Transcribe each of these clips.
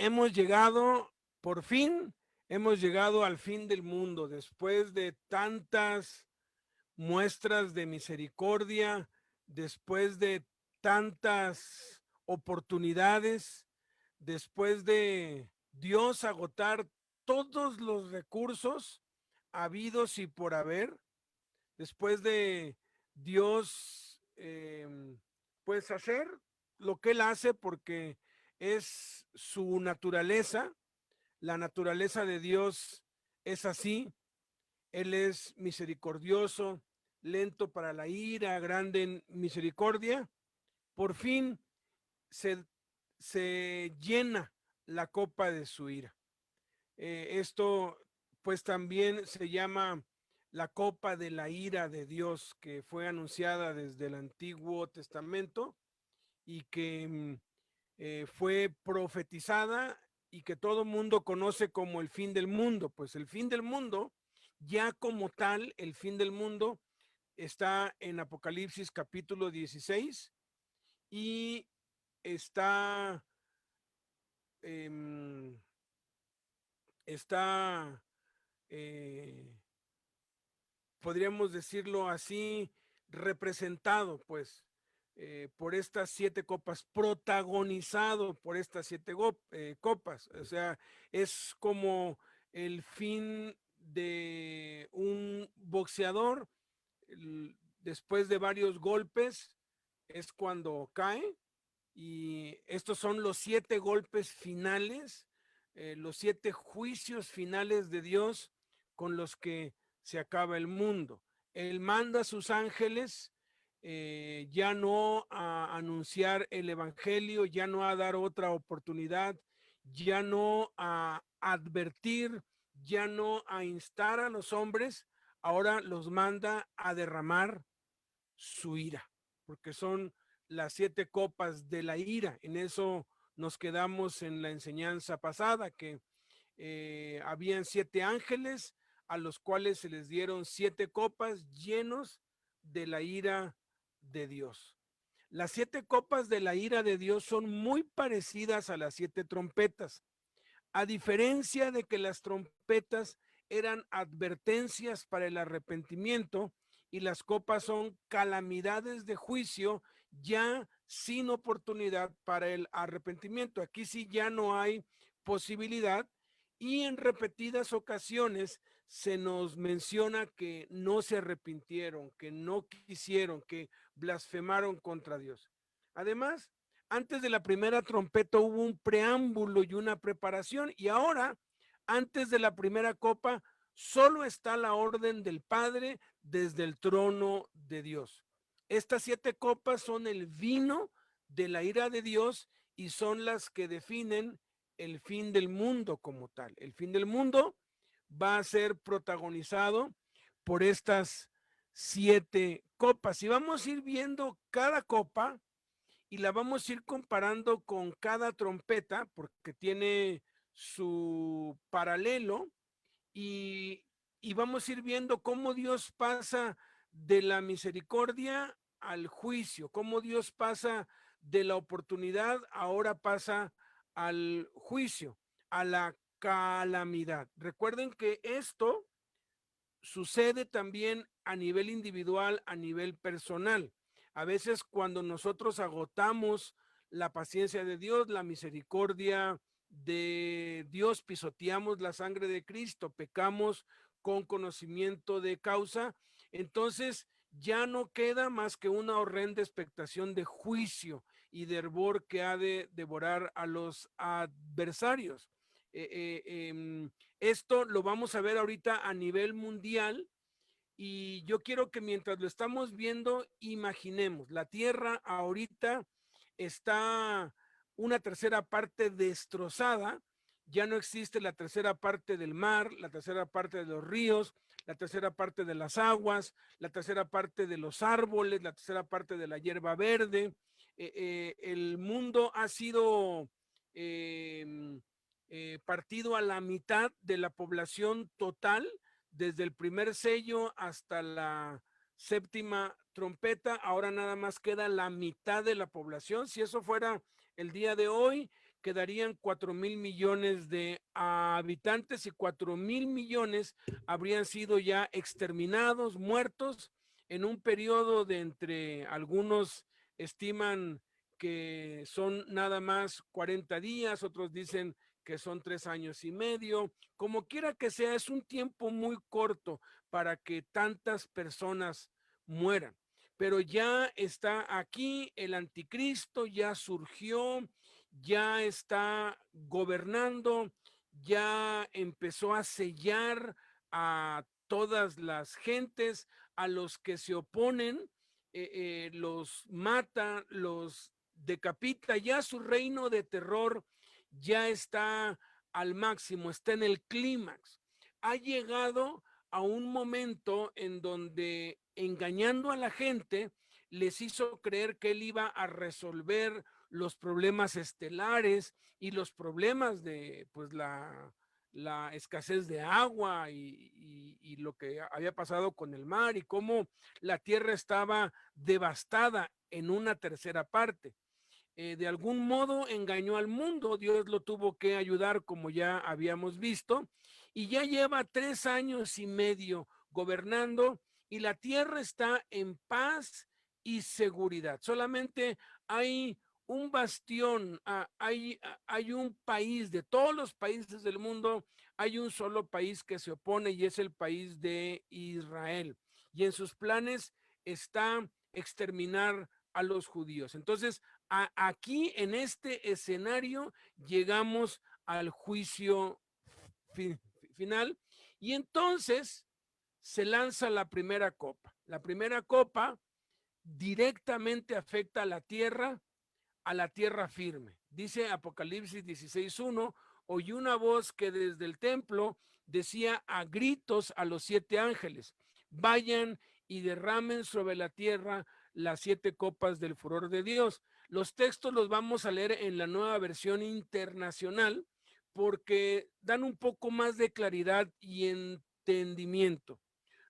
Hemos llegado, por fin, hemos llegado al fin del mundo, después de tantas muestras de misericordia, después de tantas oportunidades, después de Dios agotar todos los recursos habidos y por haber, después de Dios pues hacer lo que Él hace porque es su naturaleza, la naturaleza de Dios es así, Él es misericordioso, lento para la ira, grande en misericordia. Por fin se, se llena la copa de su ira. Esto pues también se llama la copa de la ira de Dios, que fue anunciada desde el Antiguo Testamento y que fue profetizada y que todo mundo conoce como el fin del mundo. Pues el fin del mundo, ya como tal, el fin del mundo está en Apocalipsis capítulo 16 y está, eh, está podríamos decirlo así, representado, pues, por estas 7 copas, protagonizado por estas 7 copas. O sea, es como el fin de un boxeador, después de varios golpes, es cuando cae, y estos son los 7 golpes finales, los 7 juicios finales de Dios con los que se acaba el mundo. Él manda a sus ángeles ya no a anunciar el evangelio, ya no a dar otra oportunidad, ya no a advertir, ya no a instar a los hombres, ahora los manda a derramar su ira, porque son las 7 copas de la ira. En eso nos quedamos en la enseñanza pasada, que habían 7 ángeles a los cuales se les dieron 7 copas llenos de la ira de Dios. Las 7 copas de la ira de Dios son muy parecidas a las 7 trompetas, a diferencia de que las trompetas eran advertencias para el arrepentimiento y las copas son calamidades de juicio ya sin oportunidad para el arrepentimiento. Aquí sí ya no hay posibilidad, y en repetidas ocasiones se nos menciona que no se arrepintieron, que no quisieron, que blasfemaron contra Dios. Además, antes de la primera trompeta hubo un preámbulo y una preparación, y ahora, antes de la primera copa, solo está la orden del Padre desde el trono de Dios. Estas 7 copas son el vino de la ira de Dios y son las que definen el fin del mundo como tal. El fin del mundo va a ser protagonizado por estas 7 copas, y vamos a ir viendo cada copa y la vamos a ir comparando con cada trompeta porque tiene su paralelo, y, y vamos a ir viendo cómo Dios pasa de la misericordia al juicio, cómo Dios pasa de la oportunidad, ahora pasa al juicio, a la calamidad. Recuerden que esto sucede también a nivel individual, a nivel personal. A veces cuando nosotros agotamos la paciencia de Dios, la misericordia de Dios, pisoteamos la sangre de Cristo, pecamos con conocimiento de causa, entonces ya no queda más que una horrenda expectación de juicio y de hervor que ha de devorar a los adversarios. Eh, eh, eh, Esto lo vamos a ver ahorita a nivel mundial, y yo quiero que mientras lo estamos viendo, imaginemos, la Tierra ahorita está una tercera parte destrozada, ya no existe la tercera parte del mar, la tercera parte de los ríos, la tercera parte de las aguas, la tercera parte de los árboles, la tercera parte de la hierba verde. El mundo ha sido eh, partido a la mitad de la población total, desde el primer sello hasta la séptima trompeta. Ahora nada más queda la mitad de la población. Si eso fuera el día de hoy, quedarían 4.000 millones de habitantes y 4.000 millones habrían sido ya exterminados, muertos, en un periodo de entre algunos estiman que son nada más 40 días, otros dicen que son 3 años y medio. Como quiera que sea, es un tiempo muy corto para que tantas personas mueran. Pero ya está aquí el anticristo, ya surgió, ya está gobernando, ya empezó a sellar a todas las gentes, a los que se oponen, los mata, los decapita, ya su reino de terror ya está al máximo, está en el clímax. Ha llegado a un momento en donde, engañando a la gente, les hizo creer que él iba a resolver los problemas estelares y los problemas de pues la escasez de agua y lo que había pasado con el mar y cómo la tierra estaba devastada en una tercera parte. De algún modo engañó al mundo, Dios lo tuvo que ayudar como ya habíamos visto, y ya lleva 3 años y medio gobernando y la tierra está en paz y seguridad. Solamente hay un bastión, hay un país, de todos los países del mundo, hay un solo país que se opone y es el país de Israel. Y en sus planes está exterminar a los judíos. Entonces, aquí en este escenario llegamos al juicio final y entonces se lanza la primera copa. La primera copa directamente afecta a la tierra firme. Dice Apocalipsis 16:1, oí una voz que desde el templo decía a gritos a los 7 ángeles, vayan y derramen sobre la tierra las 7 copas del furor de Dios. Los textos los vamos a leer en la Nueva Versión Internacional porque dan un poco más de claridad y entendimiento.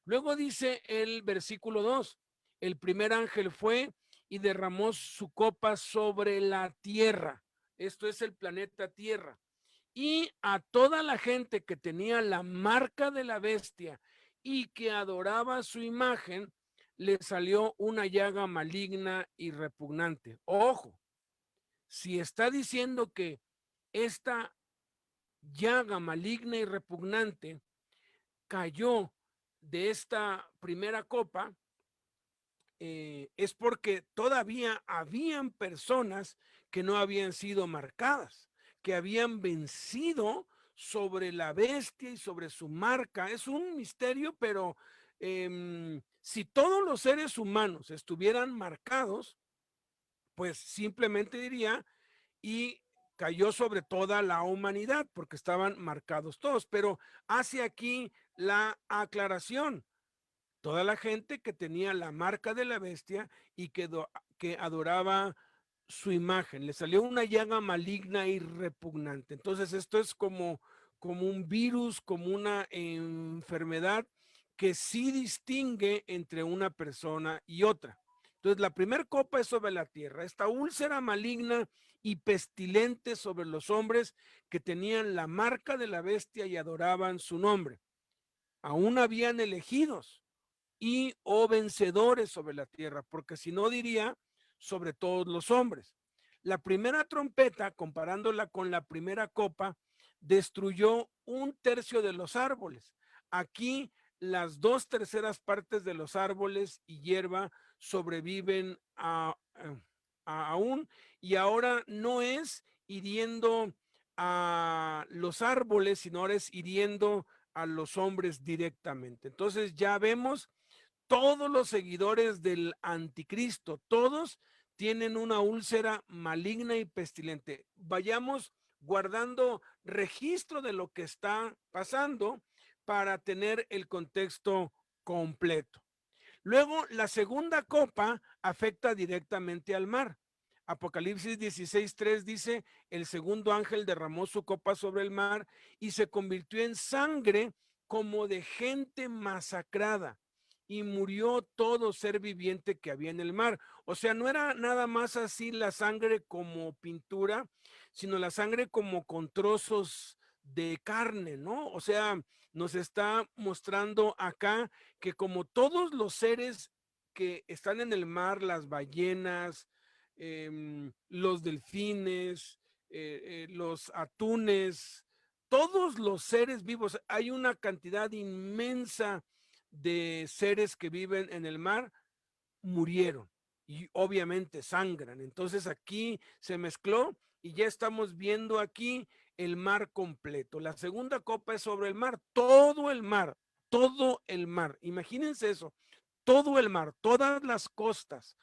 Luego dice el versículo 2, el primer ángel fue y derramó su copa sobre la tierra. Esto es el planeta Tierra. Y a toda la gente que tenía la marca de la bestia y que adoraba su imagen, le salió una llaga maligna y repugnante. Ojo, si está diciendo que esta llaga maligna y repugnante cayó de esta primera copa, es porque todavía habían personas que no habían sido marcadas, que habían vencido sobre la bestia y sobre su marca. Es un misterio, pero si todos los seres humanos estuvieran marcados, pues simplemente diría, y cayó sobre toda la humanidad, porque estaban marcados todos. Pero hace aquí la aclaración, toda la gente que tenía la marca de la bestia y que adoraba su imagen. Le salió una llaga maligna y repugnante. Entonces esto es como un virus, como una enfermedad que sí distingue entre una persona y otra. Entonces la primera copa es sobre la tierra, esta úlcera maligna y pestilente sobre los hombres que tenían la marca de la bestia y adoraban su nombre. Aún habían elegidos y vencedores sobre la tierra, porque si no diría sobre todos los hombres. La primera trompeta, comparándola con la primera copa, destruyó 1/3 de los árboles. Aquí las 2/3 de los árboles y hierba sobreviven aún, y ahora no es hiriendo a los árboles, sino ahora es hiriendo a los hombres directamente. Entonces ya vemos todos los seguidores del anticristo, todos tienen una úlcera maligna y pestilente. Vayamos guardando registro de lo que está pasando para tener el contexto completo. Luego, la segunda copa afecta directamente al mar. Apocalipsis 16:3 dice, el segundo ángel derramó su copa sobre el mar y se convirtió en sangre como de gente masacrada y murió todo ser viviente que había en el mar. O sea, no era nada más así la sangre como pintura, sino la sangre como con trozos de carne, ¿no? O sea, nos está mostrando acá que como todos los seres que están en el mar, las ballenas, los delfines, los atunes, todos los seres vivos, hay una cantidad inmensa de seres que viven en el mar, murieron y obviamente sangran. Entonces aquí se mezcló y ya estamos viendo aquí el mar completo. La segunda copa es sobre el mar, todo el mar, todo el mar. Imagínense eso, todo el mar, todas las costas,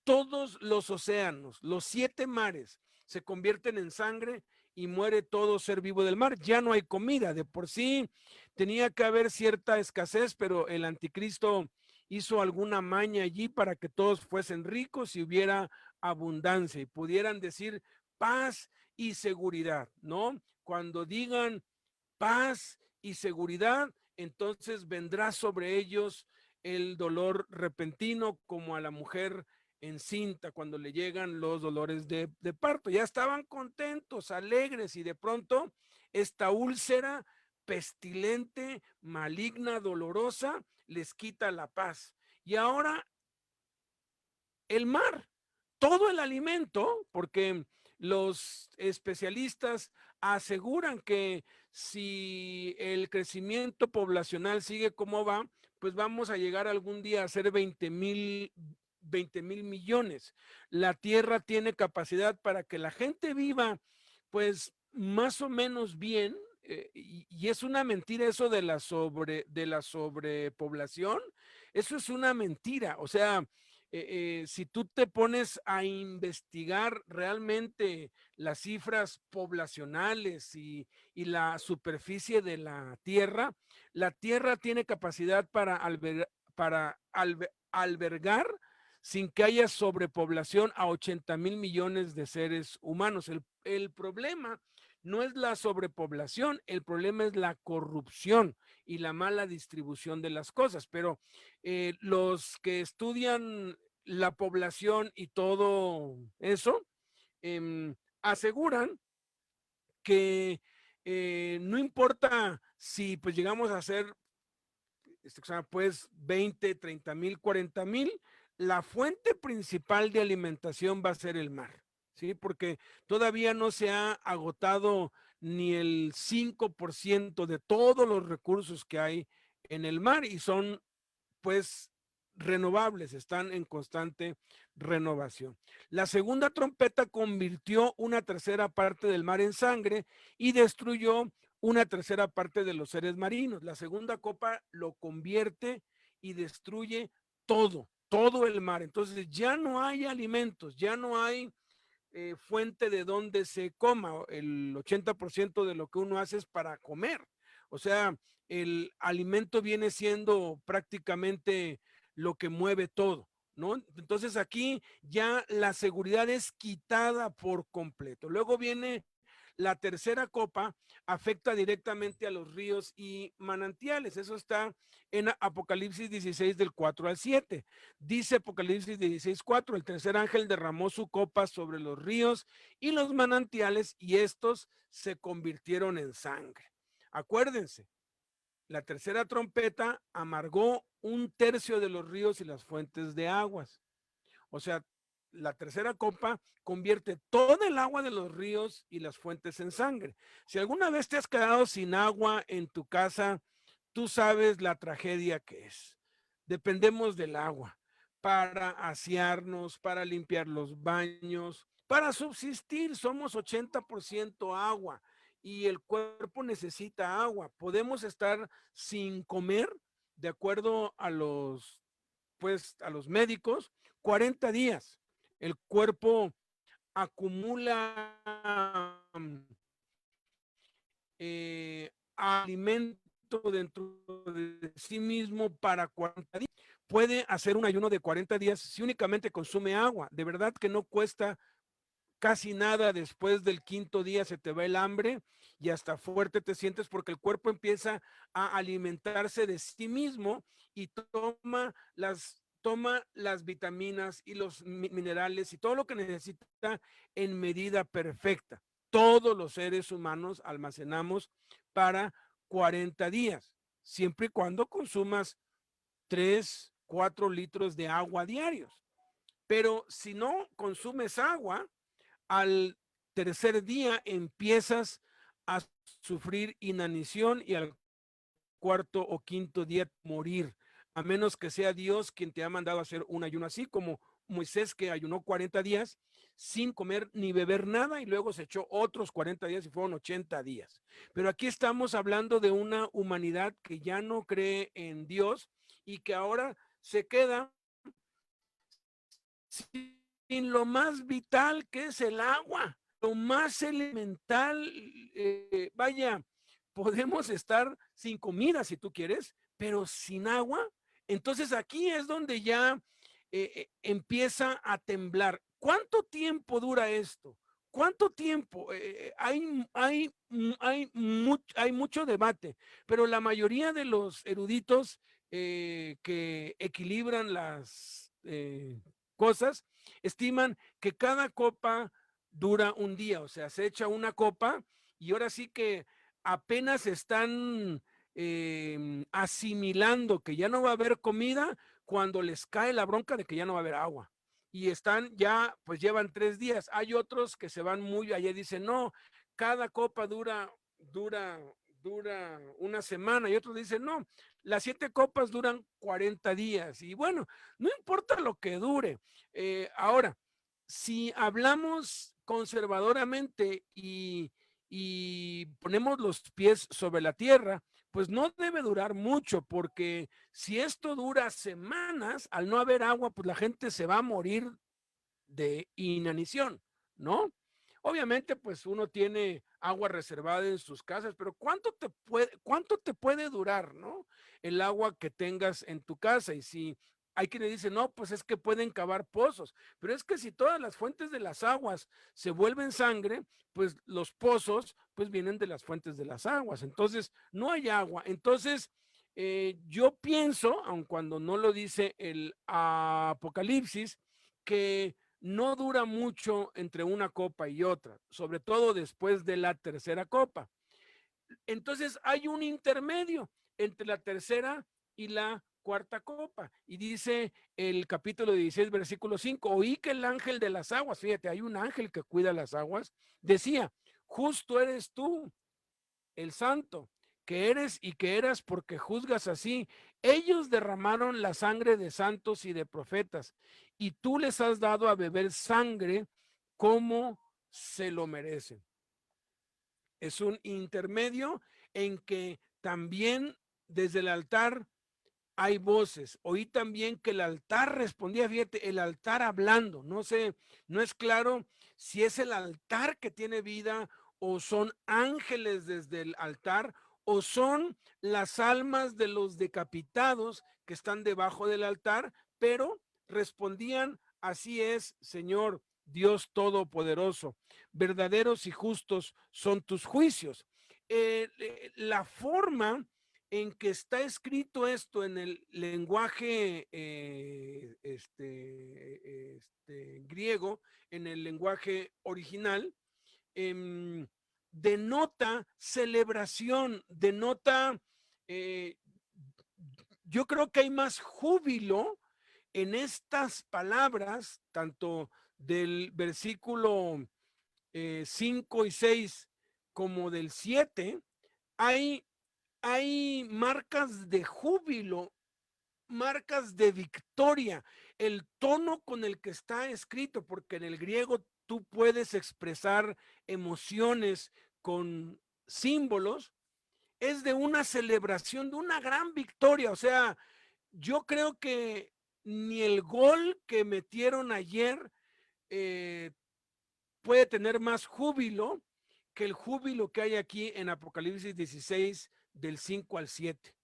todos los océanos, los 7 mares se convierten en sangre y muere todo ser vivo del mar. Ya no hay comida. De por sí tenía que haber cierta escasez, pero el anticristo hizo alguna maña allí para que todos fuesen ricos y hubiera abundancia y pudieran decir paz y seguridad, ¿no? Cuando digan paz y seguridad, entonces vendrá sobre ellos el dolor repentino, como a la mujer encinta cuando le llegan los dolores de parto. Ya estaban contentos, alegres, y de pronto esta úlcera pestilente, maligna, dolorosa, les quita la paz. Y ahora el mar, todo el alimento, porque los especialistas aseguran que si el crecimiento poblacional sigue como va, pues vamos a llegar algún día a ser 20,000 millones. La Tierra tiene capacidad para que la gente viva, pues más o menos bien, y es una mentira eso de la sobrepoblación. Eso es una mentira. O sea, si tú te pones a investigar realmente las cifras poblacionales y la superficie de la tierra tiene capacidad para albergar sin que haya sobrepoblación a 80,000 millones de seres humanos. El problema no es la sobrepoblación, el problema es la corrupción y la mala distribución de las cosas. Pero los que estudian la población y todo eso, aseguran que no importa si pues llegamos a ser pues 20, 30,000, 40,000, la fuente principal de alimentación va a ser el mar, ¿sí? Porque todavía no se ha agotado ni el 5% de todos los recursos que hay en el mar y son pues renovables, están en constante renovación. La segunda trompeta convirtió una tercera parte del mar en sangre y destruyó una tercera parte de los seres marinos. La segunda copa lo convierte y destruye todo el mar. Entonces ya no hay alimentos, ya no hay fuente de donde se coma. El 80% de lo que uno hace es para comer. O sea, el alimento viene siendo prácticamente lo que mueve todo, ¿no? Entonces aquí ya la seguridad es quitada por completo. Luego viene la tercera copa, afecta directamente a los ríos y manantiales. Eso está en Apocalipsis 16 del 4 al 7. Dice Apocalipsis 16:4, el tercer ángel derramó su copa sobre los ríos y los manantiales y estos se convirtieron en sangre. Acuérdense, la tercera trompeta amargó un tercio de los ríos y las fuentes de aguas. O sea, la tercera copa convierte todo el agua de los ríos y las fuentes en sangre. Si alguna vez te has quedado sin agua en tu casa, tú sabes la tragedia que es. Dependemos del agua para asearnos, para limpiar los baños, para subsistir. Somos 80% agua y el cuerpo necesita agua. Podemos estar sin comer, de acuerdo a los médicos, 40 días. El cuerpo acumula alimento dentro de sí mismo para 40 días. Puede hacer un ayuno de 40 días si únicamente consume agua. De verdad que no cuesta casi nada después del quinto día se te va el hambre y hasta fuerte te sientes porque el cuerpo empieza a alimentarse de sí mismo y toma las vitaminas y los minerales y todo lo que necesita en medida perfecta. Todos los seres humanos almacenamos para 40 días, siempre y cuando consumas 3, 4 litros de agua diarios. Pero si no consumes agua, al tercer día empiezas a sufrir inanición y al cuarto o quinto día morir, a menos que sea Dios quien te ha mandado a hacer un ayuno, así como Moisés, que ayunó 40 días sin comer ni beber nada y luego se echó otros 40 días y fueron 80 días. Pero aquí estamos hablando de una humanidad que ya no cree en Dios y que ahora se queda sin lo más vital, que es el agua, lo más elemental. Vaya, podemos estar sin comida si tú quieres, pero sin agua. Entonces aquí es donde ya empieza a temblar. ¿Cuánto tiempo dura esto? ¿Cuánto tiempo? Hay mucho debate, pero la mayoría de los eruditos que equilibran las cosas estiman que cada copa dura un día, o sea, se echa una copa y ahora sí que apenas están asimilando que ya no va a haber comida cuando les cae la bronca de que ya no va a haber agua. Y están ya, pues llevan 3 días. Hay otros que se van muy allá y dicen, no, cada copa dura una semana. Y otros dicen, no, las 7 copas duran 40 días. Y bueno, no importa lo que dure. Ahora, si hablamos conservadoramente y ponemos los pies sobre la tierra, pues no debe durar mucho, porque si esto dura semanas, al no haber agua, pues la gente se va a morir de inanición, ¿no? Obviamente, pues uno tiene agua reservada en sus casas, pero cuánto te puede durar, ¿no? El agua que tengas en tu casa. Y si hay quienes dicen, no, pues es que pueden cavar pozos, pero es que si todas las fuentes de las aguas se vuelven sangre, pues los pozos, pues vienen de las fuentes de las aguas. Entonces, no hay agua. Entonces, yo pienso, aun cuando no lo dice el Apocalipsis, que no dura mucho entre una copa y otra, sobre todo después de la tercera copa. Entonces hay un intermedio entre la tercera y la cuarta copa. Y dice el capítulo 16, versículo 5, oí que el ángel de las aguas, fíjate, hay un ángel que cuida las aguas, decía, justo eres tú, el santo, que eres y que eras porque juzgas así. Ellos derramaron la sangre de santos y de profetas, y tú les has dado a beber sangre como se lo merecen. Es un intermedio en que también desde el altar hay voces. Oí también que el altar respondía, fíjate, el altar hablando. No sé, no es claro si es el altar que tiene vida o son ángeles desde el altar o son las almas de los decapitados que están debajo del altar, pero respondían, así es, Señor Dios Todopoderoso, verdaderos y justos son tus juicios. La forma en que está escrito esto en el lenguaje griego, en el lenguaje original, eh, denota celebración, denota, eh, yo creo que hay más júbilo en estas palabras, tanto del versículo 5 y 6 como del 7, hay marcas de júbilo, marcas de victoria, el tono con el que está escrito, porque en el griego tú puedes expresar emociones con símbolos, es de una celebración, de una gran victoria. O sea, yo creo que ni el gol que metieron ayer eh, puede tener más júbilo que el júbilo que hay aquí en Apocalipsis 16 del 5 al 7.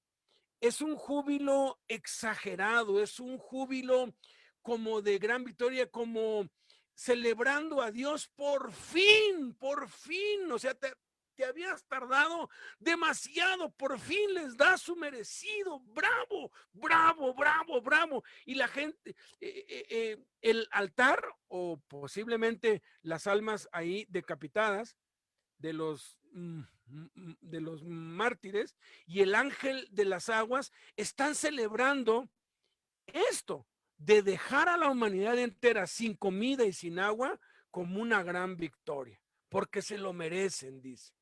Es un júbilo exagerado, es un júbilo como de gran victoria, como celebrando a Dios por fin, o sea, te habías tardado demasiado, por fin les da su merecido, bravo, bravo, bravo, bravo. Y la gente, el altar o posiblemente las almas ahí decapitadas de de los mártires y el ángel de las aguas están celebrando esto de dejar a la humanidad entera sin comida y sin agua como una gran victoria, porque se lo merecen, dice.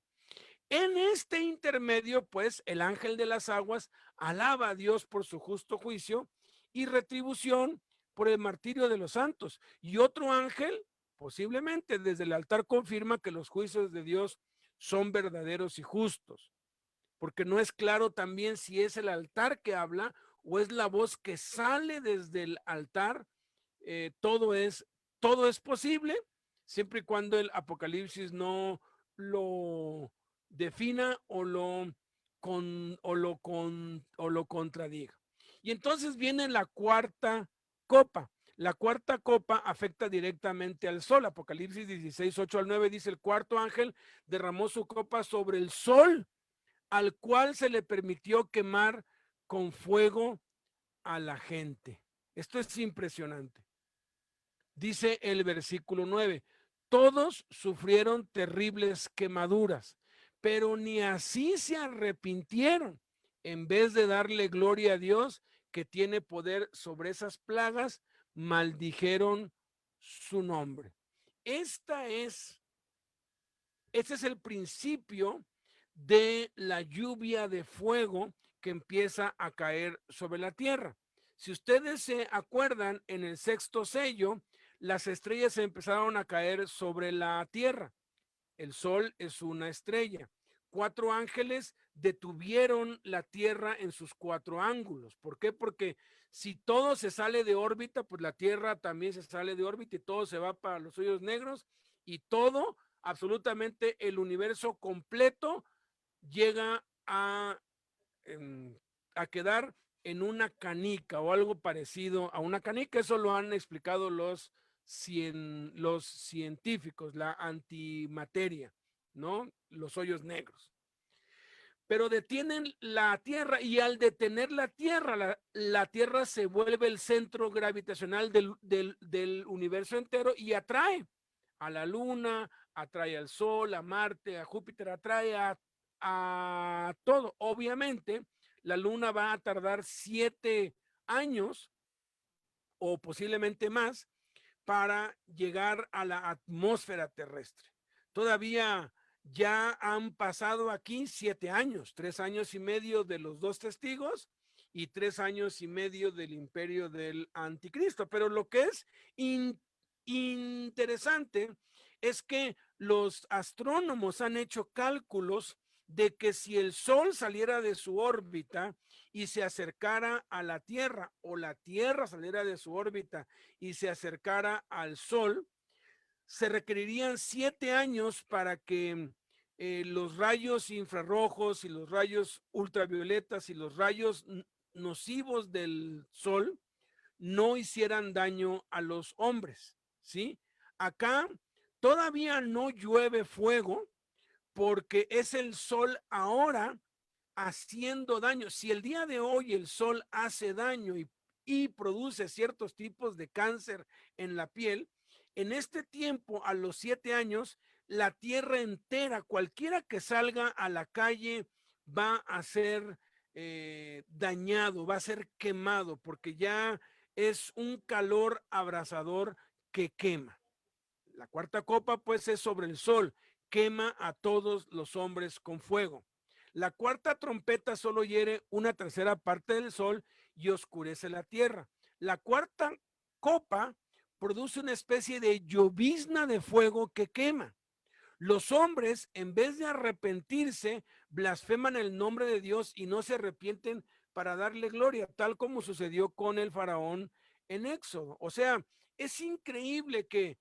En este intermedio, pues, el ángel de las aguas alaba a Dios por su justo juicio y retribución por el martirio de los santos. Y otro ángel, posiblemente desde el altar, confirma que los juicios de Dios son verdaderos y justos, porque no es claro también si es el altar que habla o es la voz que sale desde el altar. Todo todo es posible, siempre y cuando el Apocalipsis no lo defina o lo contradiga. Y entonces viene la cuarta copa. La cuarta copa afecta directamente al sol. Apocalipsis 16, 8 al 9 dice: el cuarto ángel derramó su copa sobre el sol, al cual se le permitió quemar con fuego a la gente. Esto es impresionante. Dice el versículo 9: todos sufrieron terribles quemaduras, pero ni así se arrepintieron. En vez de darle gloria a Dios, que tiene poder sobre esas plagas, maldijeron su nombre. Esta es Ese es el principio de la lluvia de fuego que empieza a caer sobre la tierra. Si ustedes se acuerdan, en el sexto sello, las estrellas empezaron a caer sobre la tierra. El sol es una estrella. 4 ángeles detuvieron la tierra en sus 4 ángulos. ¿Por qué? Porque si todo se sale de órbita, pues la tierra también se sale de órbita y todo se va para los hoyos negros y todo, absolutamente el universo completo llega a quedar en una canica o algo parecido a una canica. Eso lo han explicado los científicos, la antimateria, ¿no? Los hoyos negros. Pero detienen la Tierra y al detener la Tierra se vuelve el centro gravitacional del universo entero y atrae a la Luna, atrae al Sol, a Marte, a Júpiter, atrae a todo. Obviamente, la Luna va a tardar 7 años o posiblemente más para llegar a la atmósfera terrestre. Todavía ya han pasado aquí 7 años, 3 años y medio de los 2 testigos y 3 años y medio del imperio del anticristo. Pero lo que es interesante es que los astrónomos han hecho cálculos de que si el Sol saliera de su órbita y se acercara a la Tierra, o la Tierra saliera de su órbita y se acercara al Sol, se requerirían 7 años para que los rayos infrarrojos y los rayos ultravioletas y los rayos nocivos del Sol no hicieran daño a los hombres, ¿sí? Acá todavía no llueve fuego porque es el Sol ahora haciendo daño. Si el día de hoy el sol hace daño y produce ciertos tipos de cáncer en la piel, en este tiempo, a los 7 años, la tierra entera, cualquiera que salga a la calle, va a ser dañado, va a ser quemado, porque ya es un calor abrasador que quema. La cuarta copa, pues, es sobre el sol, quema a todos los hombres con fuego. La cuarta trompeta solo hiere una tercera parte del sol y oscurece la tierra. La cuarta copa produce una especie de llovizna de fuego que quema. Los hombres, en vez de arrepentirse, blasfeman el nombre de Dios y no se arrepienten para darle gloria, tal como sucedió con el faraón en Éxodo. O sea, es increíble que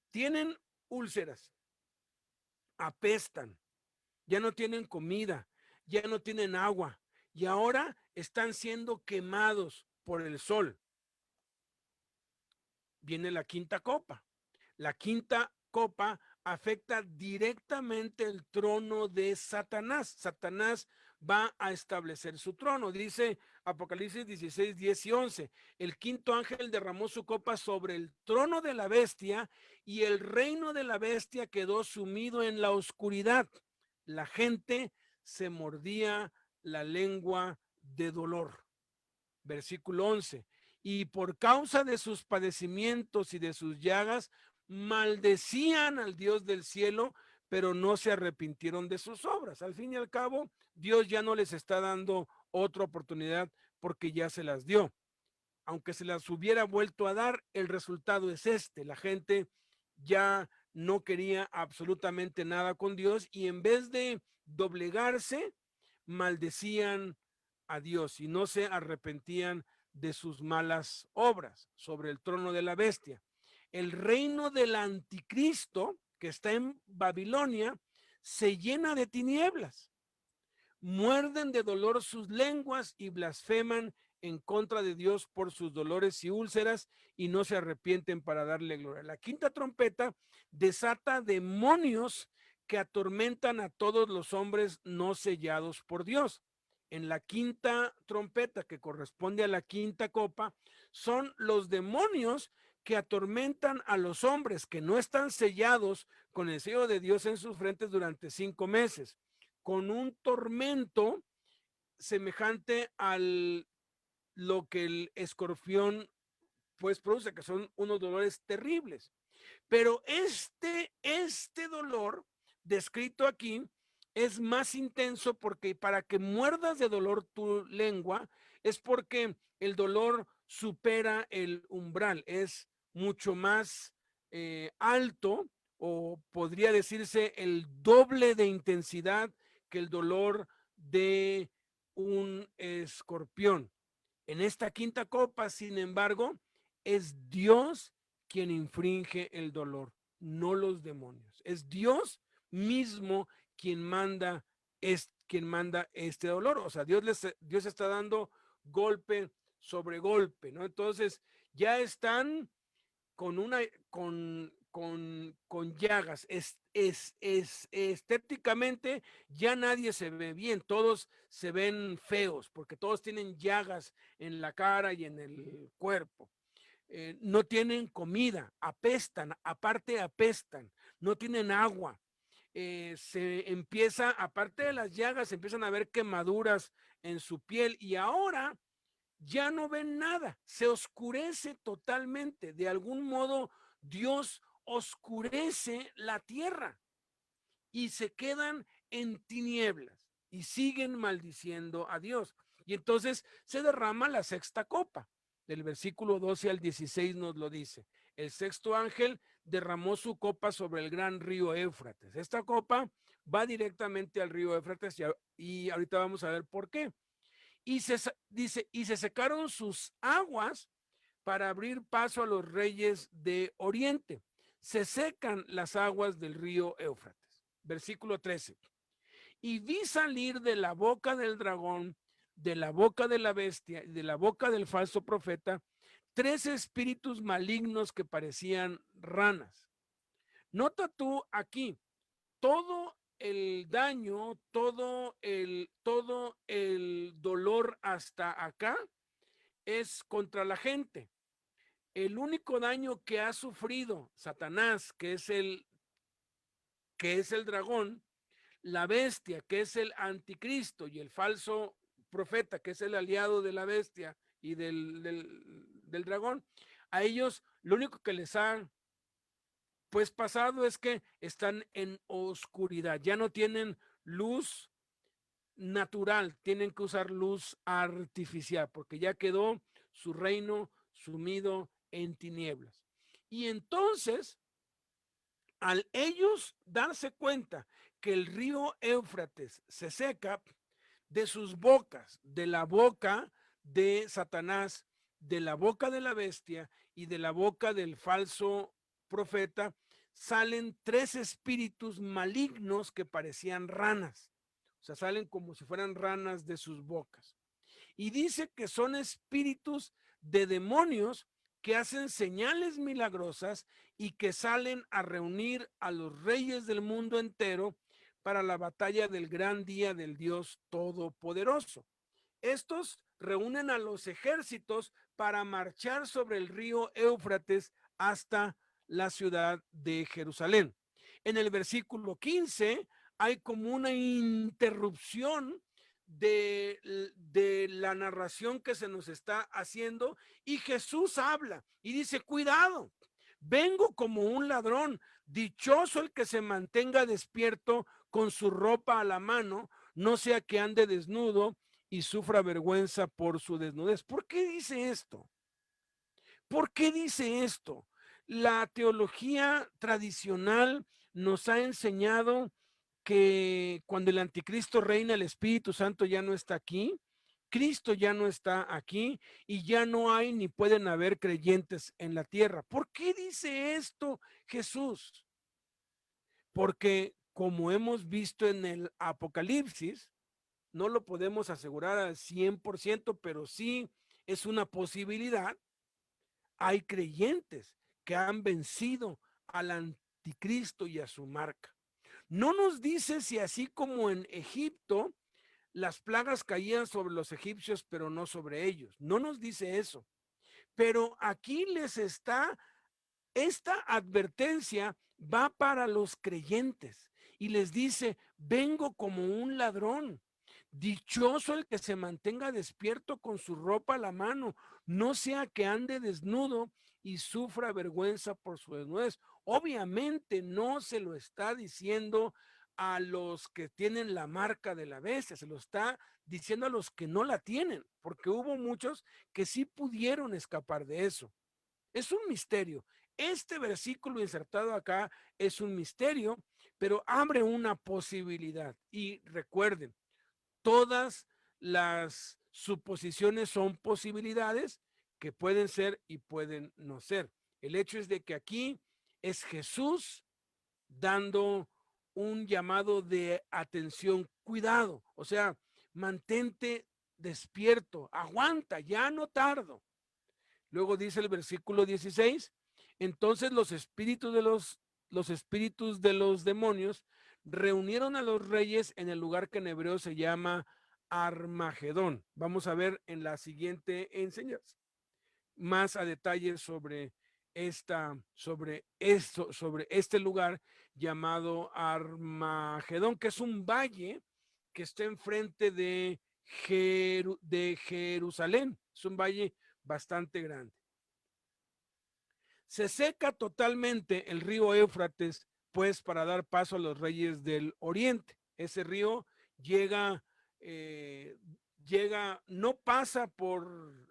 tienen úlceras, apestan, ya no tienen comida, ya no tienen agua y ahora están siendo quemados por el sol. Viene la quinta copa. La quinta copa afecta directamente el trono de Satanás. Satanás va a establecer su trono. Dice Apocalipsis 16, 10 y 11. El quinto ángel derramó su copa sobre el trono de la bestia y el reino de la bestia quedó sumido en la oscuridad. La gente se mordía la lengua de dolor. Versículo 11. Y por causa de sus padecimientos y de sus llagas, maldecían al Dios del cielo, pero no se arrepintieron de sus obras. Al fin y al cabo, Dios ya no les está dando otra oportunidad porque ya se las dio. Aunque se las hubiera vuelto a dar, el resultado es este. La gente ya no quería absolutamente nada con Dios y en vez de doblegarse, maldecían a Dios y no se arrepentían de sus malas obras sobre el trono de la bestia. El reino del anticristo, que está en Babilonia, se llena de tinieblas. Muerden de dolor sus lenguas y blasfeman en contra de Dios por sus dolores y úlceras y no se arrepienten para darle gloria. La quinta trompeta desata demonios que atormentan a todos los hombres no sellados por Dios. En la quinta trompeta, que corresponde a la quinta copa, son los demonios que atormentan a los hombres que no están sellados con el sello de Dios en sus frentes durante 5 meses, con un tormento semejante al lo que el escorpión pues produce, que son unos dolores terribles. Pero este dolor descrito aquí es más intenso porque para que muerdas de dolor tu lengua es porque el dolor supera el umbral, es mucho más alto o podría decirse el doble de intensidad que el dolor de un escorpión. En esta quinta copa, sin embargo, es Dios quien infringe el dolor, no los demonios. Es Dios mismo quien manda este dolor. O sea, Dios está dando golpe sobre golpe, ¿no? Entonces, ya están con una con llagas. Estéticamente ya nadie se ve bien, todos se ven feos porque todos tienen llagas en la cara y en el cuerpo. No tienen comida, apestan, aparte apestan, no tienen agua. Se empieza, aparte de las llagas, se empiezan a ver quemaduras en su piel y ahora ya no ven nada, se oscurece totalmente. De algún modo, Dios oscurece la tierra y se quedan en tinieblas y siguen maldiciendo a Dios. Y entonces se derrama la sexta copa. Del versículo 12 al 16 nos lo dice. El sexto ángel derramó su copa sobre el gran río Éufrates. Esta copa va directamente al río Éufrates y ahorita vamos a ver por qué. Dice, y se secaron sus aguas para abrir paso a los reyes de Oriente. Se secan las aguas del río Éufrates. Versículo 13. Y vi salir de la boca del dragón, de la boca de la bestia y de la boca del falso profeta, 3 espíritus malignos que parecían ranas. Nota tú aquí, todo el daño, todo el dolor hasta acá es contra la gente. El único daño que ha sufrido Satanás, que es el dragón, la bestia, que es el anticristo, y el falso profeta, que es el aliado de la bestia y del dragón, a ellos lo único que les ha pues pasado es que están en oscuridad, ya no tienen luz natural, tienen que usar luz artificial, porque ya quedó su reino sumido en tinieblas. Y entonces, al ellos darse cuenta que el río Éufrates se seca, de sus bocas, de la boca de Satanás, de la boca de la bestia y de la boca del falso profeta, salen 3 espíritus malignos que parecían ranas. O sea, salen como si fueran ranas de sus bocas. Y dice que son espíritus de demonios que hacen señales milagrosas y que salen a reunir a los reyes del mundo entero para la batalla del gran día del Dios Todopoderoso. Estos reúnen a los ejércitos para marchar sobre el río Éufrates hasta la ciudad de Jerusalén. En el versículo 15 hay como una interrupción de la narración que se nos está haciendo y Jesús habla y dice, cuidado, vengo como un ladrón, dichoso el que se mantenga despierto con su ropa a la mano, no sea que ande desnudo y sufra vergüenza por su desnudez. ¿Por qué dice esto? ¿Por qué dice esto? La teología tradicional nos ha enseñado que cuando el anticristo reina, el Espíritu Santo ya no está aquí, Cristo ya no está aquí y ya no hay ni pueden haber creyentes en la tierra. ¿Por qué dice esto Jesús? Porque como hemos visto en el Apocalipsis, no lo podemos asegurar al 100%, pero sí es una posibilidad. Hay creyentes que han vencido al anticristo y a su marca. No nos dice si así como en Egipto las plagas caían sobre los egipcios, pero no sobre ellos. No nos dice eso. Pero aquí les está, esta advertencia va para los creyentes y les dice, vengo como un ladrón. Dichoso el que se mantenga despierto con su ropa a la mano, no sea que ande desnudo y sufra vergüenza por su desnudez. Obviamente no se lo está diciendo a los que tienen la marca de la bestia, se lo está diciendo a los que no la tienen, porque hubo muchos que sí pudieron escapar de eso. Es un misterio. Este versículo insertado acá es un misterio, pero abre una posibilidad. Y recuerden, todas las suposiciones son posibilidades que pueden ser y pueden no ser. El hecho es de que aquí es Jesús dando un llamado de atención, cuidado, o sea, mantente despierto, aguanta, ya no tardo. Luego dice el versículo 16, entonces los espíritus de los demonios reunieron a los reyes en el lugar que en hebreo se llama Armagedón. Vamos a ver en la siguiente enseñanza más a detalle sobre sobre este lugar llamado Armagedón, que es un valle que está enfrente de Jerusalén. Es un valle bastante grande. Se seca totalmente el río Éufrates, pues para dar paso a los reyes del oriente. Ese río llega, eh, no pasa por,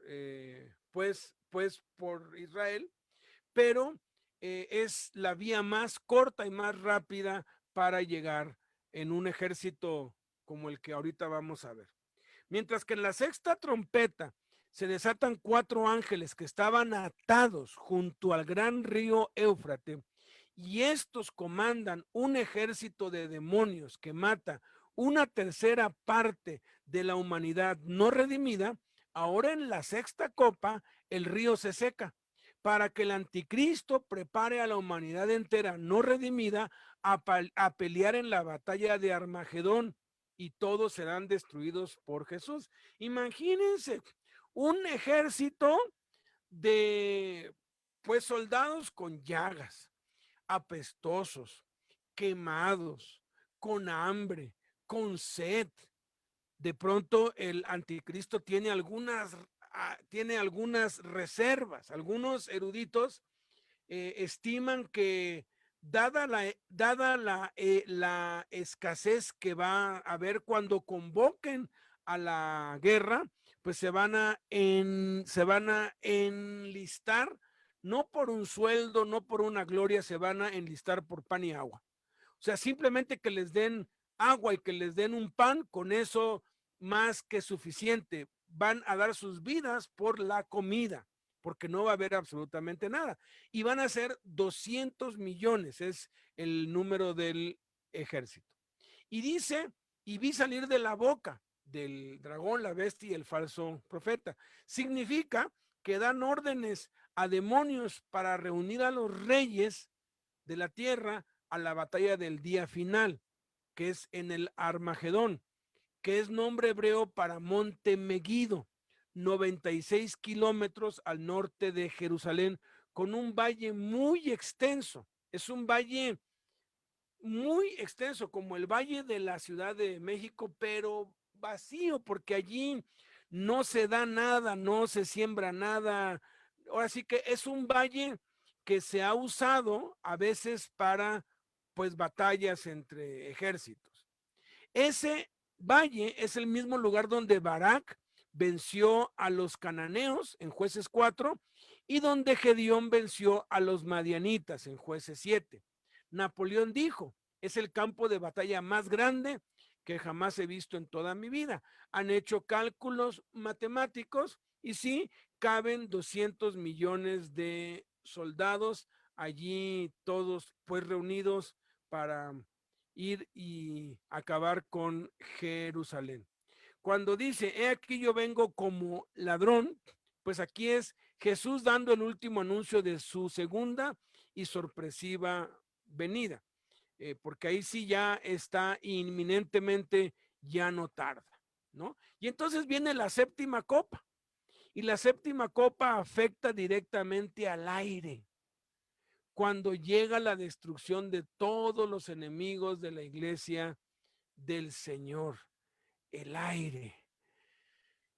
pues por Israel, pero es la vía más corta y más rápida para llegar en un ejército como el que ahorita vamos a ver. Mientras que en la sexta trompeta se desatan 4 ángeles que estaban atados junto al gran río Éufrates, y estos comandan un ejército de demonios que mata una tercera parte de la humanidad no redimida. Ahora en la sexta copa el río se seca para que el anticristo prepare a la humanidad entera no redimida a pelear en la batalla de Armagedón, y todos serán destruidos por Jesús. Imagínense un ejército de pues soldados con llagas, apestosos, quemados, con hambre, con sed. De pronto el anticristo tiene algunas reservas. Algunos eruditos estiman que dada la escasez que va a haber cuando convoquen a la guerra, pues se van a enlistar, no por un sueldo, no por una gloria, se van a enlistar por pan y agua. O sea, simplemente que les den agua y que les den un pan, con eso más que suficiente. Van a dar sus vidas por la comida, porque no va a haber absolutamente nada. Y van a ser 200 millones, es el número del ejército. Y dice, y vi salir de la boca del dragón, la bestia y el falso profeta. Significa que dan órdenes a demonios para reunir a los reyes de la tierra a la batalla del día final, que es en el Armagedón, que es nombre hebreo para Monte Meguido, 96 kilómetros al norte de Jerusalén, con un valle muy extenso. Es un valle muy extenso, como el valle de la Ciudad de México, pero vacío, porque allí no se da nada, no se siembra nada. Ahora sí que es un valle que se ha usado a veces para, pues, batallas entre ejércitos. Ese valle es el mismo lugar donde Barak venció a los cananeos en Jueces 4 y donde Gedeón venció a los madianitas en Jueces 7. Napoleón dijo, es el campo de batalla más grande que jamás he visto en toda mi vida. Han hecho cálculos matemáticos y sí, caben 200 millones de soldados allí, todos pues reunidos para ir y acabar con Jerusalén. Cuando dice, he aquí yo vengo como ladrón, pues aquí es Jesús dando el último anuncio de su segunda y sorpresiva venida, porque ahí sí ya está inminentemente, ya no tarda, ¿no? Y entonces viene la séptima copa, y la séptima copa afecta directamente al aire, cuando llega la destrucción de todos los enemigos de la iglesia del Señor, el aire.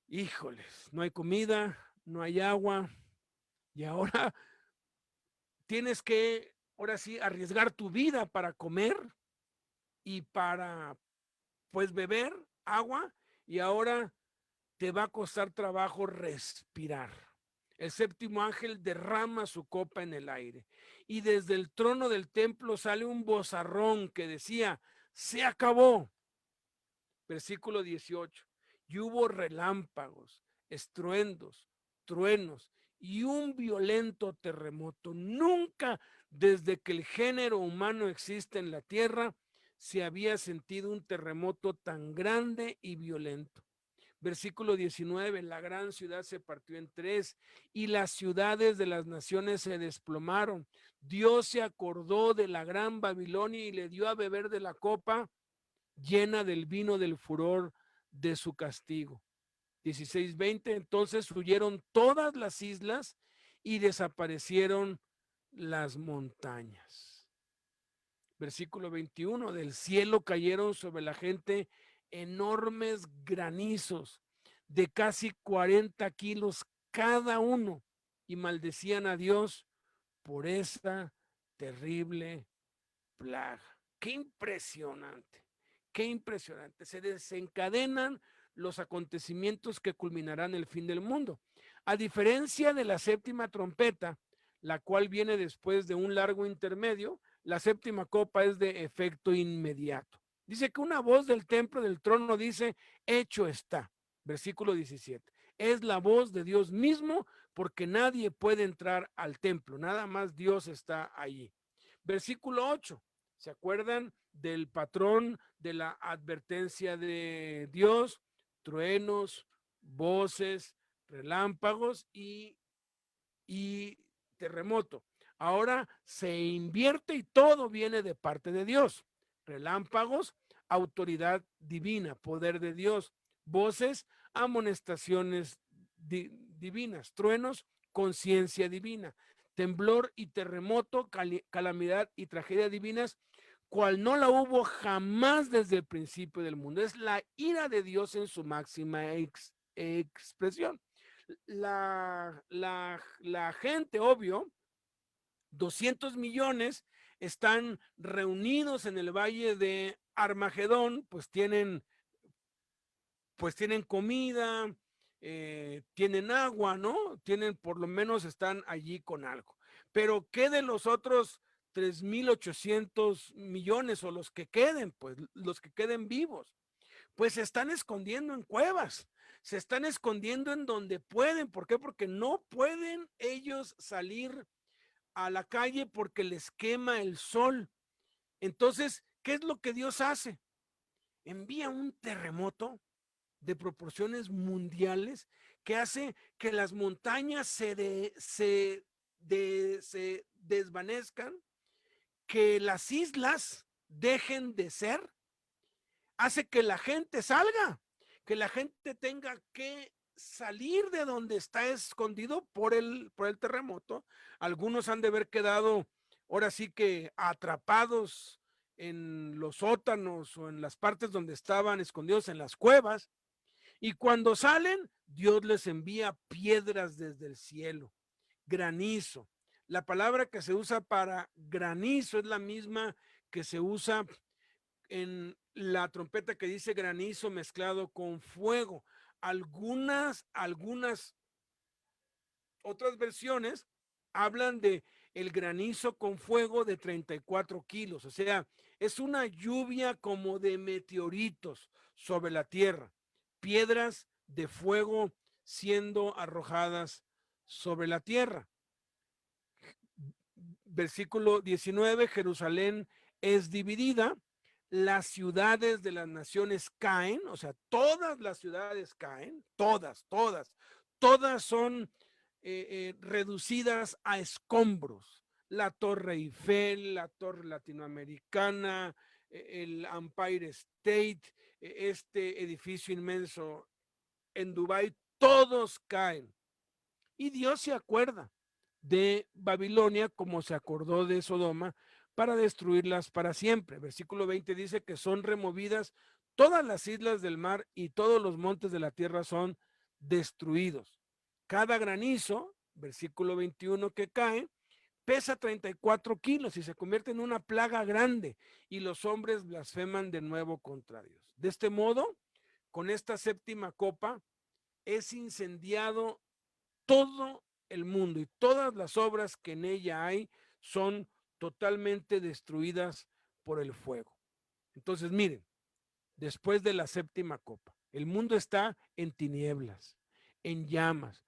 Híjoles, no hay comida, no hay agua, y ahora tienes que, ahora sí, arriesgar tu vida para comer y para, pues, beber agua, y ahora te va a costar trabajo respirar. El séptimo ángel derrama su copa en el aire y desde el trono del templo sale un vozarrón que decía, se acabó. Versículo 18. Y hubo relámpagos, estruendos, truenos y un violento terremoto. Nunca desde que el género humano existe en la tierra se había sentido un terremoto tan grande y violento. Versículo 19, la gran ciudad se partió en tres y las ciudades de las naciones se desplomaron. Dios se acordó de la gran Babilonia y le dio a beber de la copa llena del vino del furor de su castigo. 16:20, entonces huyeron todas las islas y desaparecieron las montañas. Versículo 21, del cielo cayeron sobre la gente enormes granizos de casi 40 kilos cada uno y maldecían a Dios por esta terrible plaga. Qué impresionante, qué impresionante. Se desencadenan los acontecimientos que culminarán el fin del mundo. A diferencia de la séptima trompeta, la cual viene después de un largo intermedio, la séptima copa es de efecto inmediato. Dice que una voz del templo del trono dice, hecho está. Versículo 17. Es la voz de Dios mismo porque nadie puede entrar al templo, nada más Dios está allí. Versículo 8. ¿Se acuerdan del patrón de la advertencia de Dios? Truenos, voces, relámpagos y terremoto. Ahora se invierte y todo viene de parte de Dios. Relámpagos, autoridad divina, poder de Dios. Voces, amonestaciones divinas. Truenos, conciencia divina. Temblor y terremoto, calamidad y tragedia divinas, cual no la hubo jamás desde el principio del mundo. Es la ira de Dios en su máxima expresión. La gente, obvio, 200 millones están reunidos en el valle de Armagedón, pues tienen comida, tienen agua, ¿no? Tienen, por lo menos están allí con algo. Pero ¿qué de los otros 3,800 millones o los que queden? Pues los que queden vivos pues se están escondiendo en cuevas, se están escondiendo en donde pueden. ¿Por qué? Porque no pueden ellos salir a la calle porque les quema el sol. Entonces, ¿qué es lo que Dios hace? Envía un terremoto de proporciones mundiales que hace que las montañas se desvanezcan, que las islas dejen de ser, hace que la gente salga, que la gente tenga que salir de donde está escondido por el terremoto. Algunos han de haber quedado ahora sí que atrapados en los sótanos o en las partes donde estaban escondidos en las cuevas. Y cuando salen, Dios les envía piedras desde el cielo, granizo. La palabra que se usa para granizo es la misma que se usa en la trompeta que dice granizo mezclado con fuego. Algunas otras versiones hablan de el granizo con fuego de 34 kilos. O sea, es una lluvia como de meteoritos sobre la tierra, piedras de fuego siendo arrojadas sobre la tierra. Versículo 19, Jerusalén es dividida, las ciudades de las naciones caen, o sea, todas las ciudades caen, todas son reducidas a escombros. La Torre Eiffel, la Torre Latinoamericana, el Empire State, este edificio inmenso en Dubái, todos caen. Y Dios se acuerda de Babilonia como se acordó de Sodoma para destruirlas para siempre. Versículo 20 dice que son removidas todas las islas del mar y todos los montes de la tierra son destruidos. Cada granizo, versículo 21 que cae, pesa 34 kilos y se convierte en una plaga grande y los hombres blasfeman de nuevo contra Dios. De este modo, con esta séptima copa, es incendiado todo el mundo y todas las obras que en ella hay son totalmente destruidas por el fuego. Entonces, miren, después de la séptima copa, el mundo está en tinieblas, en llamas.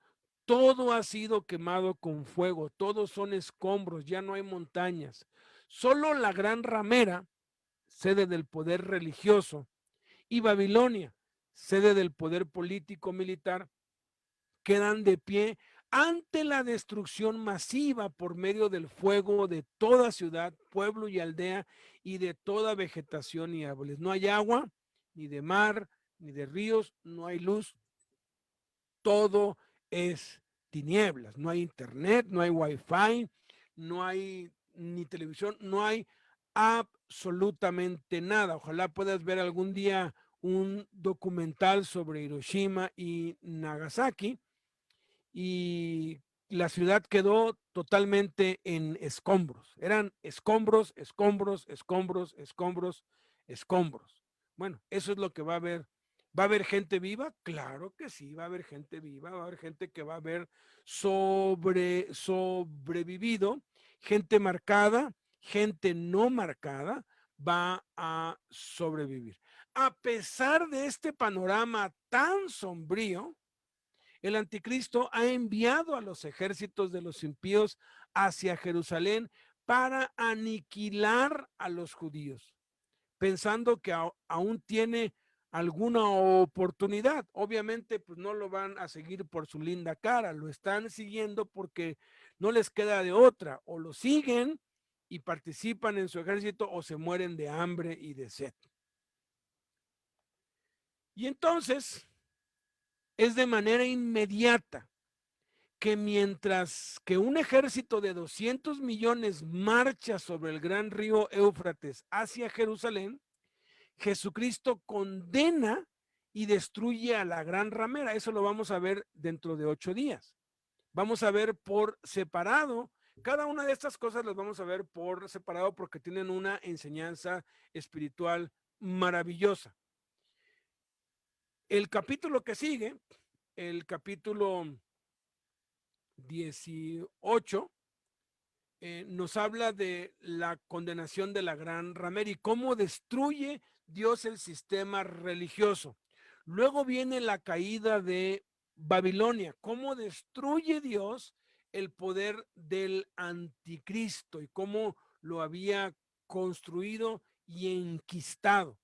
Todo ha sido quemado con fuego, todos son escombros, ya no hay montañas. Solo la gran ramera, sede del poder religioso, y Babilonia, sede del poder político militar, quedan de pie ante la destrucción masiva por medio del fuego de toda ciudad, pueblo y aldea y de toda vegetación y árboles. No hay agua, ni de mar, ni de ríos, no hay luz, todo es tinieblas, no hay internet, no hay wifi, no hay ni televisión, no hay absolutamente nada. Ojalá puedas ver algún día un documental sobre Hiroshima y Nagasaki y la ciudad quedó totalmente en escombros. Eran escombros, escombros, escombros, escombros, escombros. Bueno, eso es lo que va a haber. ¿Va a haber gente viva? Claro que sí, va a haber gente viva, va a haber gente que va a haber sobrevivido, gente marcada, gente no marcada, va a sobrevivir. A pesar de este panorama tan sombrío, el anticristo ha enviado a los ejércitos de los impíos hacia Jerusalén para aniquilar a los judíos, pensando que aún tiene alguna oportunidad. Obviamente, pues no lo van a seguir por su linda cara, lo están siguiendo porque no les queda de otra, o lo siguen y participan en su ejército o se mueren de hambre y de sed. Y entonces es de manera inmediata que mientras que un ejército de 200 millones marcha sobre el gran río Éufrates hacia Jerusalén, Jesucristo condena y destruye a la gran ramera. Eso lo vamos a ver dentro de 8 días. Vamos a ver por separado. Cada una de estas cosas las vamos a ver por separado porque tienen una enseñanza espiritual maravillosa. El capítulo que sigue, el capítulo 18, nos habla de la condenación de la gran ramera y cómo destruye Dios el sistema religioso. Luego viene la caída de Babilonia, cómo destruye Dios el poder del anticristo y cómo lo había construido y enquistado.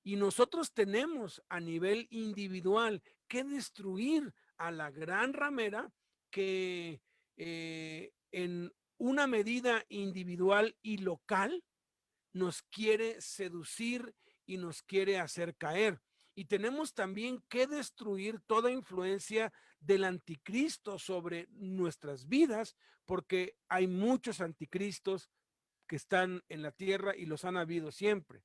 Y nosotros tenemos a nivel individual que destruir a la gran ramera que en una medida individual y local nos quiere seducir y nos quiere hacer caer. Y tenemos también que destruir toda influencia del anticristo sobre nuestras vidas, porque hay muchos anticristos que están en la tierra y los han habido siempre.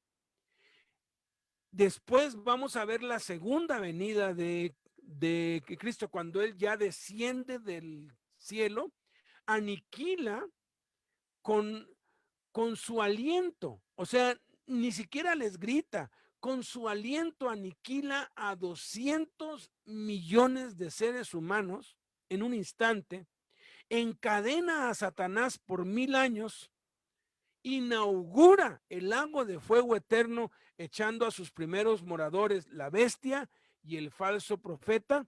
Después vamos a ver la segunda venida de Cristo, cuando Él ya desciende del cielo, aniquila con su aliento, o sea, ni siquiera les grita, con su aliento aniquila a 200 millones de seres humanos en un instante, encadena a Satanás por 1000 años, inaugura el lago de fuego eterno, echando a sus primeros moradores, la bestia y el falso profeta,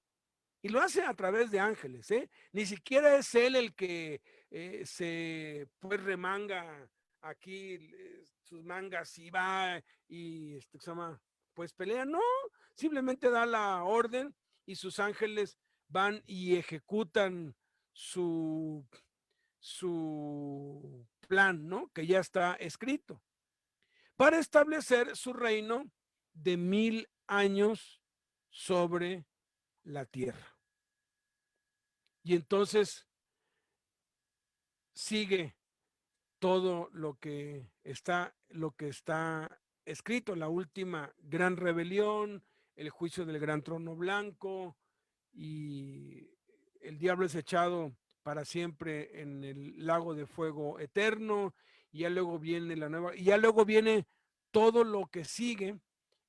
y lo hace a través de ángeles, ¿eh? Ni siquiera es él el que se pues remanga aquí sus mangas y va y se llama, pues pelea, no, simplemente da la orden y sus ángeles van y ejecutan su, su plan, ¿no? Que ya está escrito, para establecer su reino de 1000 años sobre la tierra. Y entonces sigue todo lo que está escrito, la última gran rebelión, el juicio del gran trono blanco, y el diablo es echado para siempre en el lago de fuego eterno, y ya luego viene la nueva, y ya luego viene todo lo que sigue.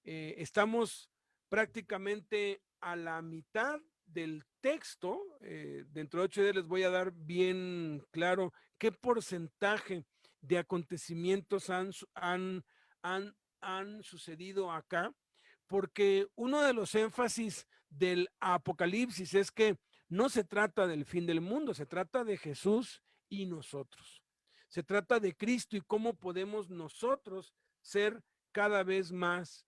Estamos prácticamente a la mitad del texto. Dentro de 8 días les voy a dar bien claro qué porcentaje de acontecimientos han sucedido acá, porque uno de los énfasis del Apocalipsis es que no se trata del fin del mundo, se trata de Jesús y nosotros. Se trata de Cristo y cómo podemos nosotros ser cada vez más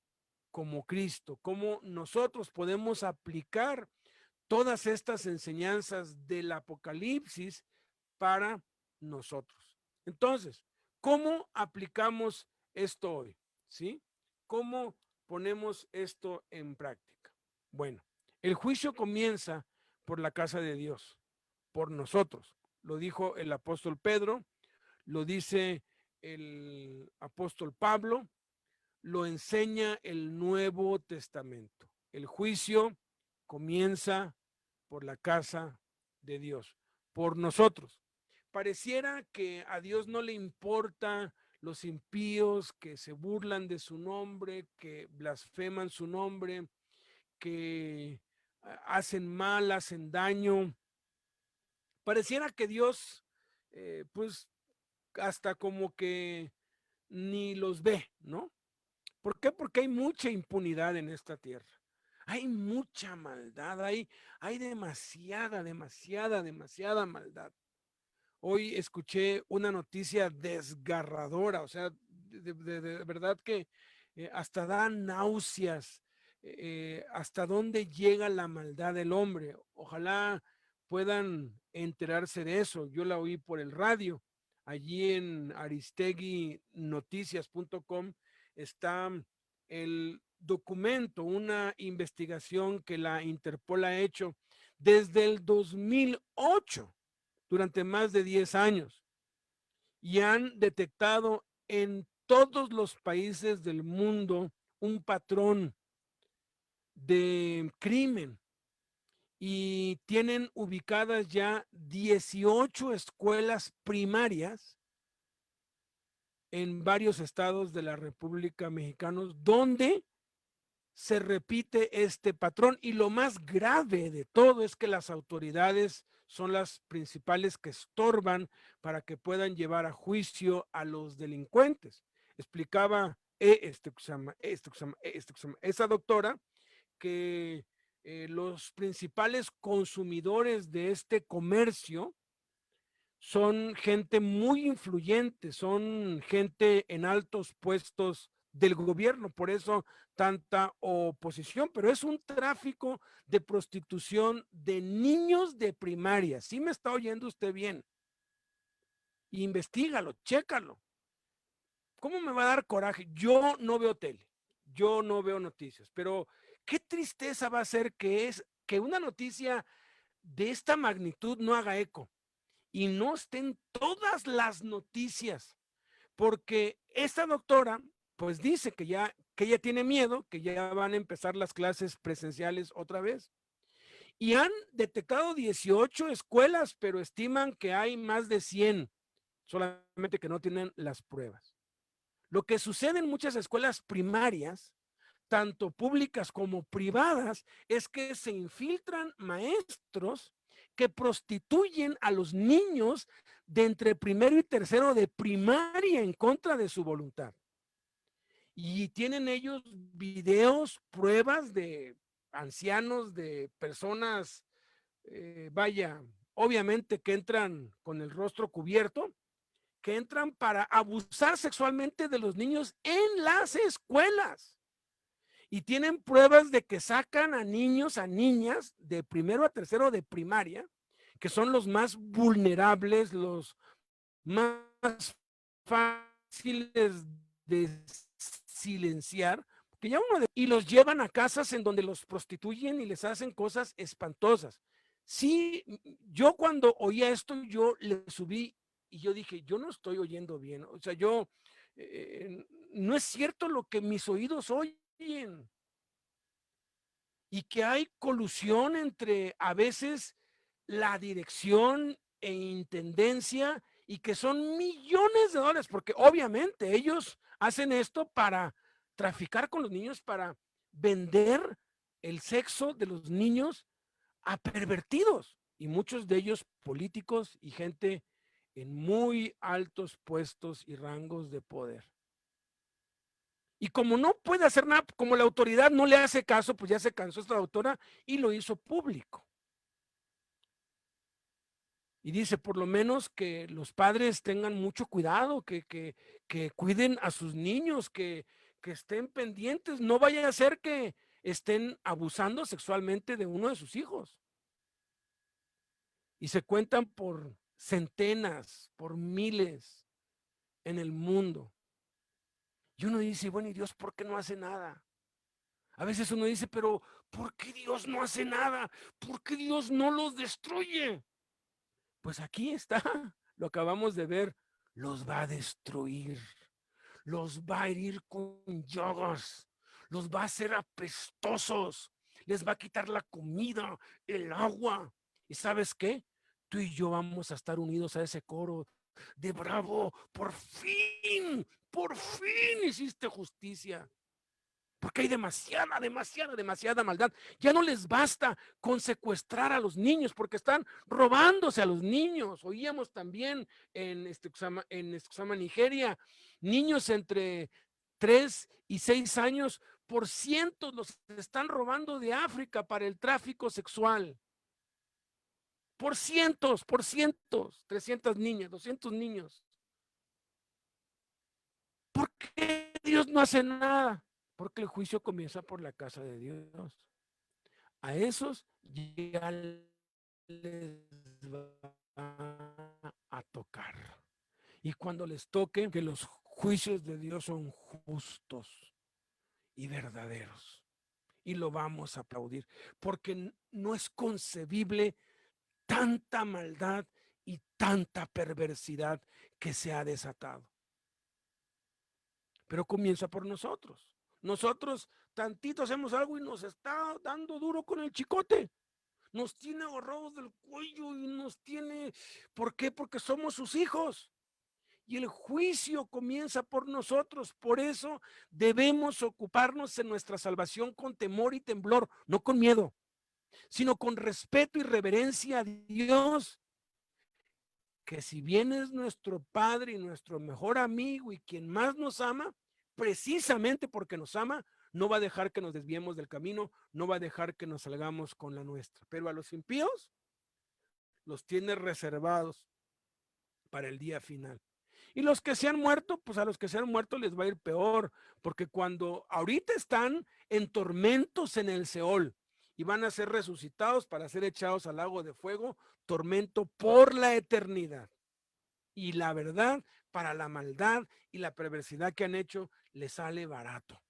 como Cristo, cómo nosotros podemos aplicar todas estas enseñanzas del Apocalipsis para nosotros. Entonces, ¿cómo aplicamos esto hoy? ¿Sí? ¿Cómo ponemos esto en práctica? Bueno, el juicio comienza por la casa de Dios, por nosotros. Lo dijo el apóstol Pedro, lo dice el apóstol Pablo, lo enseña el Nuevo Testamento. El juicio comienza por la casa de Dios, por nosotros. Pareciera que a Dios no le importa los impíos que se burlan de su nombre, que blasfeman su nombre, que hacen mal, hacen daño. Pareciera que Dios, pues, hasta como que ni los ve, ¿no? ¿Por qué? Porque hay mucha impunidad en esta tierra. Hay mucha maldad, hay demasiada maldad. Hoy escuché una noticia desgarradora, o sea, de verdad que hasta da náuseas, hasta dónde llega la maldad del hombre. Ojalá puedan enterarse de eso. Yo la oí por el radio. Allí en aristeguinoticias.com está el documento, una investigación que la Interpol ha hecho desde el 2008, durante más de 10 años, y han detectado en todos los países del mundo un patrón de crimen, y tienen ubicadas ya 18 escuelas primarias en varios estados de la República Mexicana, donde se repite este patrón. Y lo más grave de todo es que las autoridades son las principales que estorban para que puedan llevar a juicio a los delincuentes. Explicaba esa doctora que los principales consumidores de este comercio son gente muy influyente, son gente en altos puestos del gobierno, por eso tanta oposición, pero es un tráfico de prostitución de niños de primaria. ¿Sí me está oyendo usted bien? Investígalo, chécalo. ¿Cómo me va a dar coraje? Yo no veo tele, yo no veo noticias, pero qué tristeza va a ser que una noticia de esta magnitud no haga eco y no estén todas las noticias, porque esta doctora pues dice que ella tiene miedo, que ya van a empezar las clases presenciales otra vez. Y han detectado 18 escuelas, pero estiman que hay más de 100, solamente que no tienen las pruebas. Lo que sucede en muchas escuelas primarias, tanto públicas como privadas, es que se infiltran maestros que prostituyen a los niños de entre primero y tercero de primaria en contra de su voluntad. Y tienen ellos videos, pruebas de ancianos, de personas, vaya, obviamente que entran con el rostro cubierto, que entran para abusar sexualmente de los niños en las escuelas. Y tienen pruebas de que sacan a niños, a niñas de primero a tercero de primaria, que son los más vulnerables, los más fáciles de silenciar, que ya y los llevan a casas en donde los prostituyen y les hacen cosas espantosas. Sí, yo cuando oía esto, yo le subí y yo dije, yo no estoy oyendo bien, o sea, no es cierto lo que mis oídos oyen, y que hay colusión entre a veces la dirección e intendencia y que son millones de dólares, porque obviamente ellos hacen esto para traficar con los niños, para vender el sexo de los niños a pervertidos, y muchos de ellos políticos y gente en muy altos puestos y rangos de poder. Y como no puede hacer nada, como la autoridad no le hace caso, pues ya se cansó esta doctora y lo hizo público. Y dice, por lo menos que los padres tengan mucho cuidado, que cuiden a sus niños, que estén pendientes, no vaya a ser que estén abusando sexualmente de uno de sus hijos. Y se cuentan por centenas, por miles en el mundo. Y uno dice, bueno, ¿y Dios por qué no hace nada? A veces uno dice, pero ¿por qué Dios no hace nada? ¿Por qué Dios no los destruye? Pues aquí está, lo acabamos de ver, los va a destruir, los va a herir con llagas, los va a hacer apestosos, les va a quitar la comida, el agua. ¿Y sabes qué? Tú y yo vamos a estar unidos a ese coro de bravo, por fin hiciste justicia. Porque hay demasiada maldad. Ya no les basta con secuestrar a los niños, porque están robándose a los niños. Oíamos también en Nigeria, niños entre 3 y 6 años, por cientos los están robando de África para el tráfico sexual. Por cientos, 300 niñas, 200 niños. ¿Por qué Dios no hace nada? Porque el juicio comienza por la casa de Dios. A esos ya les va a tocar. Y cuando les toque, que los juicios de Dios son justos y verdaderos. Y lo vamos a aplaudir, porque no es concebible tanta maldad y tanta perversidad que se ha desatado. Pero comienza por nosotros. Nosotros tantito hacemos algo y nos está dando duro con el chicote. Nos tiene agarrados del cuello y nos tiene... ¿Por qué? Porque somos sus hijos. Y el juicio comienza por nosotros. Por eso debemos ocuparnos en nuestra salvación con temor y temblor, no con miedo, sino con respeto y reverencia a Dios, que si bien es nuestro Padre y nuestro mejor amigo y quien más nos ama, precisamente porque nos ama, no va a dejar que nos desviemos del camino, no va a dejar que nos salgamos con la nuestra. Pero a los impíos los tiene reservados para el día final. Y los que se han muerto, pues a los que se han muerto les va a ir peor, porque cuando ahorita están en tormentos en el Seol y van a ser resucitados para ser echados al lago de fuego, tormento por la eternidad. Y la verdad, para la maldad y la perversidad que han hecho, les sale barato.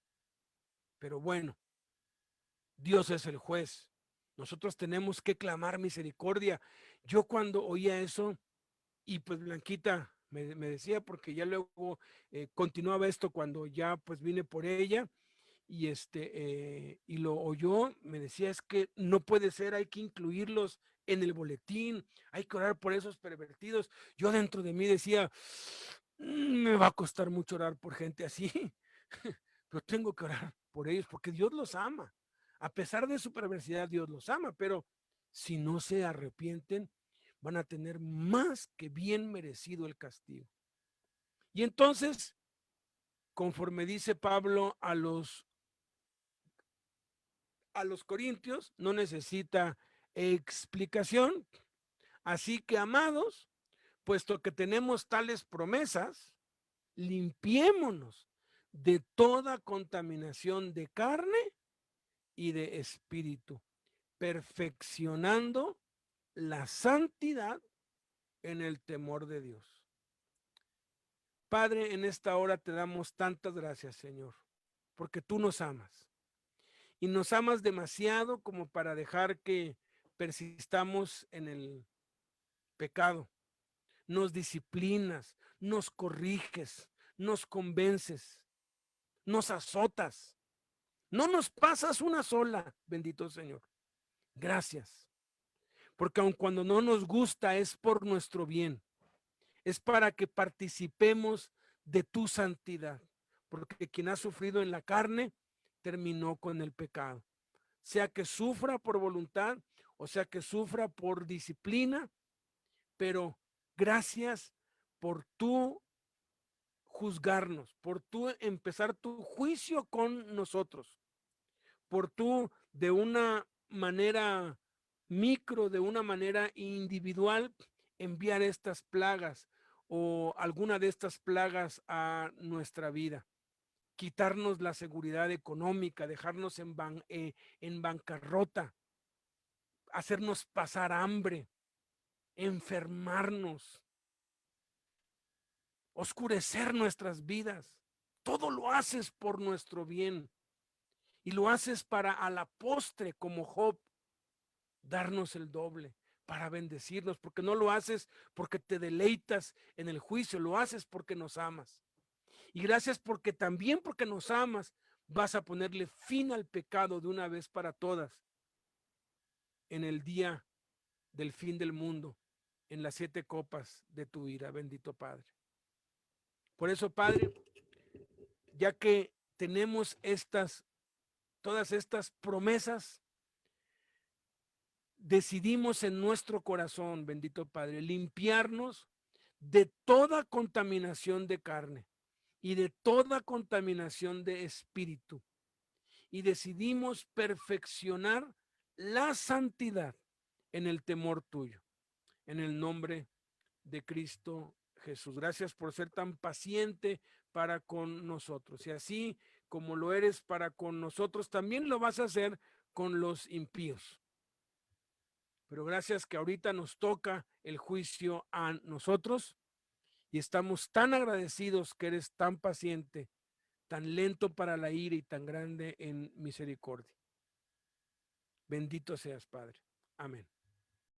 Pero bueno, Dios es el juez. Nosotros tenemos que clamar misericordia. Yo cuando oía eso, y pues Blanquita me decía, porque ya luego continuaba esto cuando ya pues vine por ella, y lo oyó, me decía, es que no puede ser, hay que incluirlos en el boletín, hay que orar por esos pervertidos. Yo dentro de mí decía, me va a costar mucho orar por gente así, pero tengo que orar por ellos porque Dios los ama. A pesar de su perversidad, Dios los ama, pero si no se arrepienten, van a tener más que bien merecido el castigo. Y entonces, conforme dice Pablo a los corintios, no necesita explicación. Así que, amados, puesto que tenemos tales promesas, limpiémonos de toda contaminación de carne y de espíritu, perfeccionando la santidad en el temor de Dios. Padre, en esta hora te damos tantas gracias, Señor, porque tú nos amas. Y nos amas demasiado como para dejar que persistamos en el pecado. Nos disciplinas, nos corriges, nos convences, nos azotas. No nos pasas una sola, bendito Señor. Gracias. Porque aun cuando no nos gusta es por nuestro bien. Es para que participemos de tu santidad. Porque quien ha sufrido en la carne terminó con el pecado. Sea que sufra por voluntad o sea que sufra por disciplina, pero gracias por tú juzgarnos, por tú empezar tu juicio con nosotros, por tú de una manera micro, de una manera individual, enviar estas plagas o alguna de estas plagas a nuestra vida. Quitarnos la seguridad económica, dejarnos en bancarrota, hacernos pasar hambre, enfermarnos, oscurecer nuestras vidas. Todo lo haces por nuestro bien y lo haces para a la postre, como Job, darnos el doble, para bendecirnos, porque no lo haces porque te deleitas en el juicio, lo haces porque nos amas. Y gracias porque también porque nos amas, vas a ponerle fin al pecado de una vez para todas en el día del fin del mundo, en las 7 copas de tu ira, bendito Padre. Por eso, Padre, ya que tenemos todas estas promesas, decidimos en nuestro corazón, bendito Padre, limpiarnos de toda contaminación de carne y de toda contaminación de espíritu. Y decidimos perfeccionar la santidad en el temor tuyo, en el nombre de Cristo Jesús. Gracias por ser tan paciente para con nosotros. Y así como lo eres para con nosotros, también lo vas a hacer con los impíos. Pero gracias que ahorita nos toca el juicio a nosotros y estamos tan agradecidos que eres tan paciente, tan lento para la ira y tan grande en misericordia. Bendito seas, Padre. Amén.